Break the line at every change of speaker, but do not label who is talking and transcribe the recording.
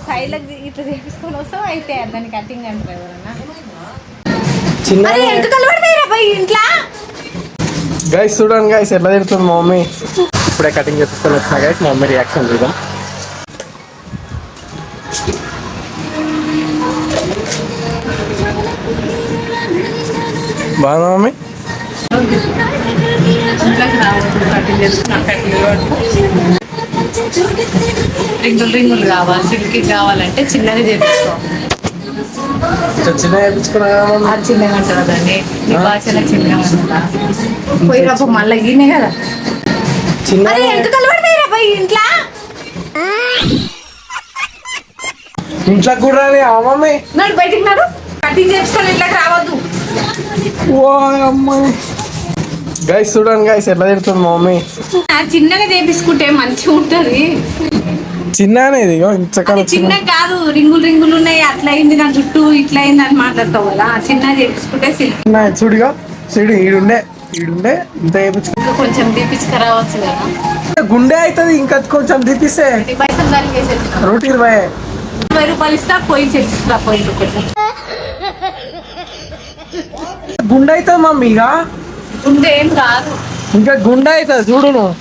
Side ఇట్లా చేపించుకొని వస్తావు అయితే దాన్ని కటింగ్ అంటారు ఎవరన్నా
చిన్న
ఎంతకలు పడతాయి పోయి ఇంట్లో
గైస్ చూడండి గైస్ ఎట్లా తిడుతుంది మా మమ్మీ. ఇప్పుడే కటింగ్ చేపిస్తాను వచ్చిన గైస్ మా మమ్మీ రియాక్షన్ చూద్దాం. బాగుందా మమ్మీ?
రింగులు కావాలి సిల్క్ కావాలంటే చిన్నగా చేపించుకో
చిన్న చేయించుకున్నా
చిన్నగా అంటారు దాన్ని నీ భాషలో చిన్నగా అంటారా పోయి రాబో మళ్ళీ ఈయనే కదా
చిన్న
ఎంతకలు పడతాయి రా పోయి ఇంట్లో
ఇంట్లో కూడా రాని మమ్మీ
నాడు బయటికి నాడు కటింగ్ చేసుకొని ఇంట్లోకి రావద్దు.
ఓ అమ్మాయి గైస్ చూడండి గైస్ ఎట్లా తిడుతుంది మా మమ్మీ.
చిన్నగా చేపించుకుంటే మంచిగా ఉంటది.
చిన్న అనేది ఇంతకాలం
చిన్న కాదు రింగులు ఉన్నాయి అట్లా అయింది నా జుట్టు ఇట్లా అయింది అని మాట్లాడతావు కదా చిన్న చేపించుకుంటే సిల్క్
చూడిగా చూడు ఈడుండే ఇంత చేయించుకో
కొంచెం తీపించుకురావచ్చు కదా
గుండె అవుతుంది ఇంకా కొంచెం తీపిస్తే
పైసలు దానికి వేసేది
రూట్ 20
రూపాయలు ఇస్తా పోయి చేపిస్తా పోయి కొంచెం
గుండె అవుతుంది మమ్మీ ఇక
ఉంటే ఏం కాదు
ఇంకా గుండె అవుతుంది చూడు నువ్వు